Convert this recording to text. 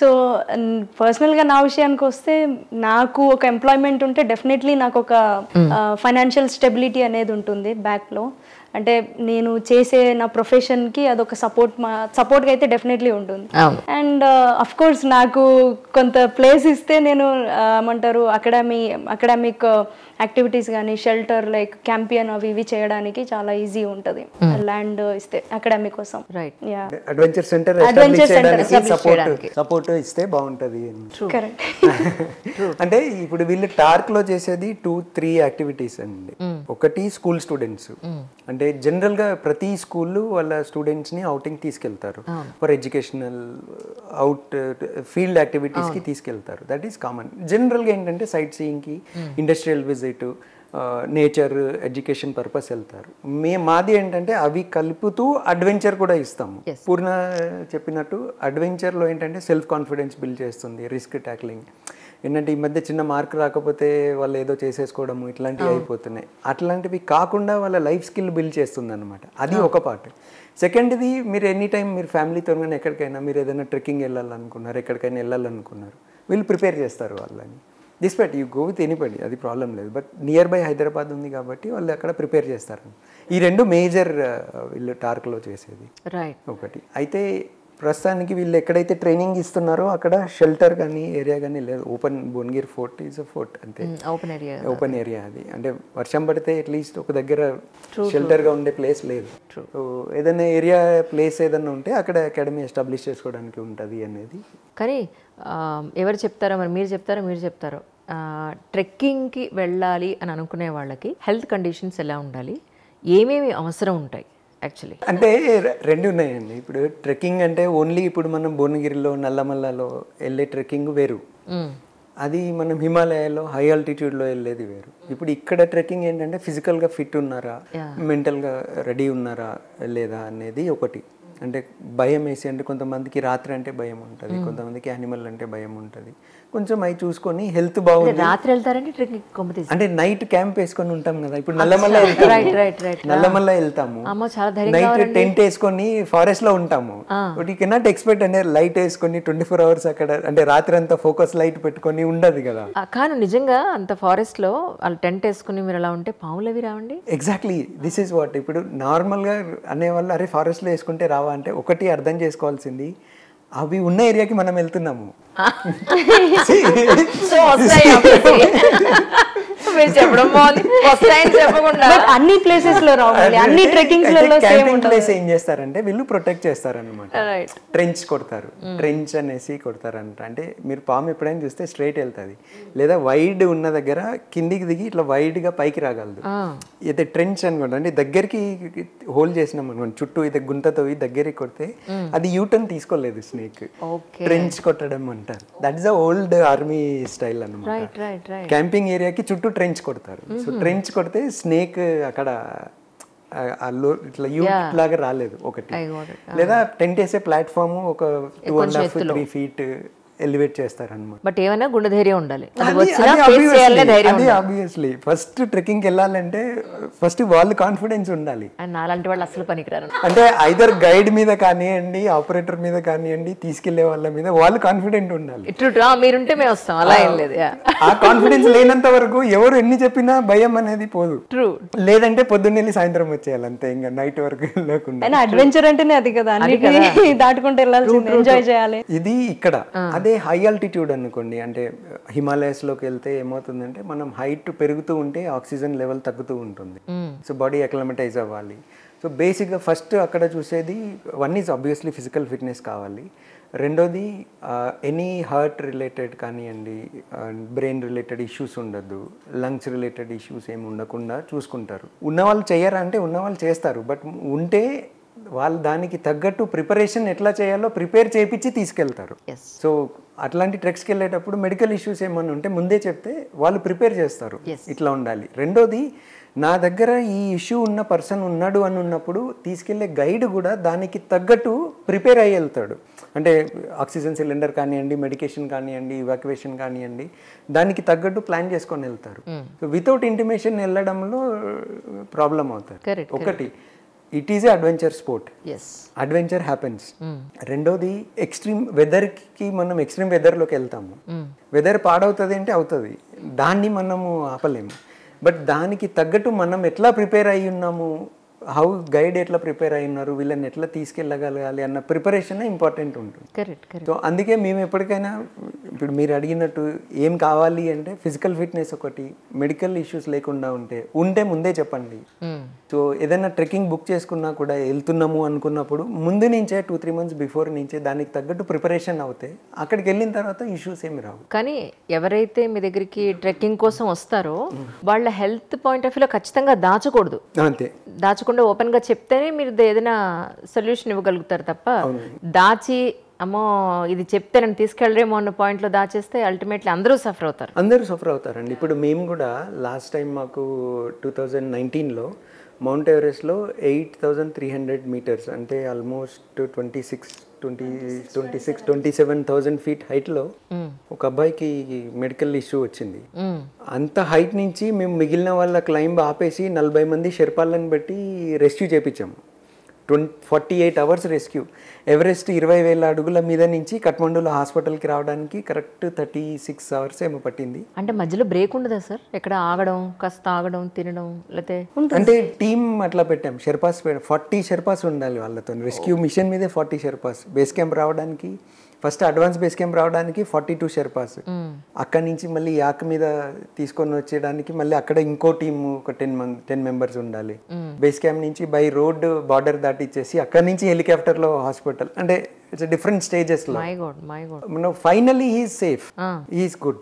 So పర్సనల్గా నా విషయానికి వస్తే నాకు ఒక ఎంప్లాయ్మెంట్ ఉంటే డెఫినెట్లీ నాకు ఒక ఫైనాన్షియల్ స్టెబిలిటీ అనేది ఉంటుంది బ్యాక్లో. అంటే నేను చేసే నా ప్రొఫెషన్కి అదొక సపోర్ట్గా అయితే డెఫినెట్లీ ఉంటుంది. అండ్ అఫ్ కోర్స్ నాకు కొంత ప్లేస్ ఇస్తే నేను ఏమంటారు అకాడమిక్ యాక్టివిటీస్ కానీ షెల్టర్ లైక్ క్యాంపియన్ అవి ఇవి చేయడానికి చాలా ఈజీ ఉంటుంది ల్యాండ్ ఇస్తే అకాడమిక్ కోసం. అడ్వెంచర్ సెంటర్ సపోర్ట్ ఇస్తే బాగుంటుంది. అంటే ఇప్పుడు వీళ్ళు టార్క్ లో చేసేది 2-3 యాక్టివిటీస్ అండి. ఒకటి స్కూల్ స్టూడెంట్స్, అంటే జనరల్ గా ప్రతి స్కూల్ వాళ్ళ స్టూడెంట్స్ ని అవుటింగ్ తీసుకెళ్తారు ఫర్ ఎడ్యుకేషనల్ ఫీల్డ్ యాక్టివిటీస్ కి తీసుకెళ్తారు. That is common. జనరల్ గా ఏంటంటే సైట్ సీయింగ్ కి, industrial visit, nature, education purpose వెళ్తారు. మాది ఏంటంటే అవి కలుపుతూ అడ్వెంచర్ కూడా ఇస్తాము. పూర్ణ చెప్పినట్టు అడ్వెంచర్లో ఏంటంటే సెల్ఫ్ కాన్ఫిడెన్స్ బిల్డ్ చేస్తుంది, రిస్క్ ట్యాక్లింగ్. ఏంటంటే ఈ మధ్య చిన్న మార్క్ రాకపోతే వాళ్ళు ఏదో చేసేసుకోవడము ఇట్లాంటివి అయిపోతున్నాయి. అట్లాంటివి కాకుండా వాళ్ళ లైఫ్ స్కిల్ బిల్డ్ చేస్తుంది అనమాట. అది ఒక పార్ట్. సెకండ్ది, మీరు ఎనీ టైం మీరు ఫ్యామిలీతో కానీ ఎక్కడికైనా మీరు ఏదైనా ట్రెక్కింగ్ వెళ్ళాలనుకున్నారు, ఎక్కడికైనా వెళ్ళాలనుకున్నారు, వీళ్ళు ప్రిపేర్ చేస్తారు వాళ్ళని. Despite you go with anybody, అది ప్రాబ్లం లేదు. బట్ నియర్ బై హైదరాబాద్ ఉంది కాబట్టి వాళ్ళు అక్కడ ప్రిపేర్ చేస్తారు. ఈ రెండు మేజర్ వీళ్ళు టార్క్లో చేసేది ఒకటి. అయితే ప్రస్తుతానికి వీళ్ళు ఎక్కడైతే ట్రైనింగ్ ఇస్తున్నారో అక్కడ షెల్టర్ కానీ ఏరియా కానీ లేదు. Open Bhuvanagiri fort is a fort అంతే, ఓపెన్ ఏరియా అది. అంటే వర్షం పడితే అట్లీస్ట్ ఒక దగ్గర షెల్టర్గా ఉండే ప్లేస్ లేదు. సో ఏదైనా ఏరియా ప్లేస్ ఏదైనా ఉంటే అక్కడ అకాడమీ ఎస్టాబ్లిష్ చేసుకోవడానికి ఉంటుంది అనేది. కానీ ఎవరు చెప్తారో మరి, మీరు చెప్తారో ట్రెక్కింగ్కి వెళ్ళాలి అని అనుకునే వాళ్ళకి హెల్త్ కండిషన్స్ ఎలా ఉండాలి, ఏమేమి అవసరం ఉంటాయి యాక్చువల్లీ? అంటే రెండు ఉన్నాయండి. ఇప్పుడు ట్రెక్కింగ్ అంటే ఓన్లీ ఇప్పుడు మనం భువనగిరిలో, నల్లమల్లలో వెళ్ళే ట్రెక్కింగ్ వేరు, అది మనం హిమాలయాలో హై ఆల్టిట్యూడ్లో వెళ్ళేది వేరు. ఇప్పుడు ఇక్కడ ట్రెక్కింగ్ ఏంటంటే ఫిజికల్గా ఫిట్ ఉన్నారా, మెంటల్గా రెడీ ఉన్నారా లేదా అనేది ఒకటి. అంటే భయం వేసి, అంటే కొంతమందికి రాత్రి అంటే భయం ఉంటుంది, కొంతమందికి యానిమల్ అంటే భయం ఉంటుంది. కొంచెం అవి చూసుకొని హెల్త్ బాగుంది. రాత్రి వెళ్తారంటే అంటే నైట్ క్యాంప్ వేసుకొని ఉంటాం కదా. ఇప్పుడు నల్లమల్ల వెళ్తాము, నైట్ టెంట్ వేసుకొని ఫారెస్ట్ లో ఉంటాము. బట్ యూ కెనాట్ ఎక్స్పెక్ట్ అంటే లైట్ వేసుకొని 24 hours అక్కడ, అంటే రాత్రి అంతా ఫోకస్ లైట్ పెట్టుకొని ఉండదు కదా. కానీ నిజంగా అంత ఫారెస్ట్ లో వాళ్ళు టెంట్ వేసుకుని మీరు అలా ఉంటే పాములు అవి రావండి? Exactly, this is what. ఇప్పుడు నార్మల్ గా అనేవాళ్ళు అరే ఫారెస్ట్ లో వేసుకుంటే రావా అంటే, ఒకటి అర్థం చేసుకోవాల్సింది, అవి ఉన్న ఏరియాకి మనం వెళ్తున్నాము. అన్ని ప్లేసెస్ లో రావాలి, అన్ని ట్రెక్కింగ్స్ లో ప్లేస్ ఏం చేస్తారంటే వీళ్ళు ప్రొటెక్ట్ చేస్తారన్నమాట. ట్రెంచ్ కొడతారు, ట్రెంచ్ అనేసి కొడతారంట. అంటే మీరు పాము ఎప్పుడైనా చూస్తే స్ట్రైట్ వెళ్తుంది, లేదా వైడ్ ఉన్న దగ్గర కిందికి దిగి ఇట్లా వైడ్ గా పైకి రాగలదు. అయితే ట్రెంచ్ అనుకోండి, అంటే దగ్గరికి హోల్ చేసినాం అనుకోండి, చుట్టూ ఇది గుంతతో దగ్గరికి కొడితే అది యూటర్న్ తీసుకోలేదు స్నేక్. ట్రెంచ్ కొట్టడం అంటారు. That is the old army style అన్నమాట. క్యాంపింగ్ ఏరియాకి చుట్టూ ట్రెంచ్ కొడతారు. సో ట్రెంచ్ కొడితే స్నేక్ అక్కడ ఇట్లా యూట్ లాగా రాలేదు ఒకటి. లేదా టెంట్ వేసే ప్లాట్ఫామ్ ఒక 2.5-3 feet ఎలివేట్ చేస్తారన్నమాట. బట్ ఏమైనా గుండె ధైర్యం ఉండాలి. ఆబ్వియస్లీ ఫస్ట్ ట్రెక్కింగ్ వెళ్ళాలంటే ఫస్ట్ వాళ్ళు కాన్ఫిడెన్స్ ఉండాలి. అలాంటి వాళ్ళు అసలు పనికిరారు. అంటే ఐదర్ గైడ్ మీద కానివ్వండి, ఆపరేటర్ మీద కానివ్వండి, తీసుకెళ్లే వాళ్ళ మీద వాళ్ళు కాన్ఫిడెంట్ ఉండాలి. మీరుంటే మేము వస్తాం, అలా ఏం లేదు. ఆ కాన్ఫిడెన్స్ లేనంత వరకు ఎవరు ఎన్ని చెప్పినా భయం అనేది పోదు. లేదంటే పొద్దున్నెళ్ళి సాయంత్రం వచ్చేయాలి అంతే, ఇంకా నైట్ వరకు వెళ్ళకుండా. అడ్వెంచర్ అంటేనే అది కదా, దాటుకుంటే వెళ్ళాల్సింది, ఎంజాయ్ చేయాలి. ఇది ఇక్కడ అదే హై ఆల్టిట్యూడ్ అనుకోండి, అంటే హిమాలయస్లోకి వెళ్తే ఏమవుతుందంటే మనం హైట్ పెరుగుతూ ఉంటే ఆక్సిజన్ లెవెల్ తగ్గుతూ ఉంటుంది. సో బాడీ అక్లమటైజ్ అవ్వాలి. సో బేసిక్గా ఫస్ట్ అక్కడ చూసేది one is obviously physical fitness కావాలి. రెండోది ఎనీ హార్ట్ రిలేటెడ్ కానివ్వండి, బ్రెయిన్ రిలేటెడ్ ఇష్యూస్ ఉండద్దు, లంగ్స్ రిలేటెడ్ ఇష్యూస్ ఏమి ఉండకుండా చూసుకుంటారు. ఉన్నవాళ్ళు చేయరా అంటే ఉన్నవాళ్ళు చేస్తారు, బట్ ఉంటే వాళ్ళు దానికి తగ్గట్టు ప్రిపరేషన్ ఎట్లా చేయాలో ప్రిపేర్ చేయించి తీసుకెళ్తారు. సో అట్లాంటి ట్రెక్స్కి వెళ్ళేటప్పుడు మెడికల్ ఇష్యూస్ ఏమన్నా ఉంటే ముందే చెప్తే వాళ్ళు ప్రిపేర్ చేస్తారు, ఇట్లా ఉండాలి. రెండోది, నా దగ్గర ఈ ఇష్యూ ఉన్న పర్సన్ ఉన్నాడు అని ఉన్నప్పుడు తీసుకెళ్లే గైడ్ కూడా దానికి తగ్గట్టు ప్రిపేర్ అయ్యి వెళ్తాడు. అంటే ఆక్సిజన్ సిలిండర్ కానివ్వండి, మెడికేషన్ కానివ్వండి, ఇవాక్యువేషన్ కానివ్వండి, దానికి తగ్గట్టు ప్లాన్ చేసుకొని వెళ్తారు. సో వితౌట్ ఇంటిమేషన్ వెళ్ళడంలో ప్రాబ్లం అవుతారు. ఒకటి. It is a adventure sport, yes adventure happens. రెండోది ఎక్స్ట్రీమ్ వెదర్కి మనం ఎక్స్ట్రీమ్ వెదర్లోకి వెళ్తాము, వెదర్ పాడవుతుంది అంటే అవుతుంది, దాన్ని మనము ఆపలేము. బట్ దానికి తగ్గట్టు మనం ఎట్లా ప్రిపేర్ అయ్యి ఉన్నాము, హౌ గైడ్ ఎట్లా ప్రిపేర్ అయి ఉన్నారు, వీళ్ళని ఎట్లా తీసుకెళ్ళగలగాలి అన్న ప్రిపరేషన్ ఇంపార్టెంట్ ఉంటుంది. Correct correct. సో అందుకే మేము ఎప్పటికైనా ఇప్పుడు మీరు అడిగినట్టు ఏం కావాలి అంటే ఫిజికల్ ఫిట్నెస్ ఒకటి, మెడికల్ ఇష్యూస్ లేకుండా ఉంటే ముందే చెప్పండి. సో ఏదైనా ట్రెక్కింగ్ బుక్ చేసుకున్నా కూడా వెళ్తున్నాము అనుకున్నప్పుడు ముందు నుంచే 2-3 months బిఫోర్ నుంచే దానికి తగ్గట్టు ప్రిపరేషన్ అవుతే అక్కడికి వెళ్ళిన తర్వాత ఇష్యూస్ ఏమి రావు. కానీ ఎవరైతే మీ దగ్గరికి ట్రెక్కింగ్ కోసం వస్తారో వాళ్ళ హెల్త్ పాయింట్ ఆఫ్ వ్యూలో ఖచ్చితంగా దాచకూడదు. అంతే, దాచకుండా ఓపెన్ గా చెప్తేనే మీరు ఏదైనా సొల్యూషన్ ఇవ్వగలుగుతారు తప్ప దాచి అమ్మో ఇది చెప్తే నన్ను తీసుకెళ్ళరేమో అన్న పాయింట్లో దాచేస్తే అల్టిమేట్లీ అందరూ సఫర్ అవుతారండి. ఇప్పుడు మేము కూడా లాస్ట్ టైం మాకు 2019లో మౌంట్ ఎవరెస్ట్లో 8,300 meters అంటే ఆల్మోస్ట్ 27,000 feet హైట్లో ఒక అబ్బాయికి మెడికల్ ఇష్యూ వచ్చింది. అంత హైట్ నుంచి మేము మిగిలిన వాళ్ళ క్లైంబ్ ఆపేసి 40 మంది షెర్పాలను బట్టి రెస్క్యూ చేయించాము. 48 hours రెస్క్యూ. ఎవరెస్ట్ 20,000 అడుగుల మీద నుంచి కఠ్మండూలో హాస్పిటల్కి రావడానికి కరెక్ట్ 36 hours ఏమో పట్టింది. అంటే మధ్యలో బ్రేక్ ఉండదా సార్? ఎక్కడ ఆగడం, కాస్త ఆగడం, తినడం లేతే? అంటే టీమ్ అట్లా పెట్టాం, షెర్పాస్ 40 షెర్పాస్ ఉండాలి వాళ్ళతో. రెస్క్యూ మిషన్ మీదే 40 షెర్పాస్. బేస్ క్యాంప్ రావడానికి ఫస్ట్ అడ్వాన్స్ బేస్ క్యాంప్ రావడానికి 42 షెర్పాస్. అక్కడి నుంచి మళ్ళీ యాక్ మీద తీసుకొని వచ్చేయడానికి మళ్ళీ అక్కడ ఇంకో టీమ్ ఒక 10 members ఉండాలి. బేస్ క్యాంప్ నుంచి బై రోడ్ బార్డర్ దాటిచ్చేసి అక్కడి నుంచి హెలికాప్టర్లో హాస్పిటల్. అంటే ఇట్స్ డిఫరెంట్ స్టేజెస్ లో. My God finally he is safe, he is good.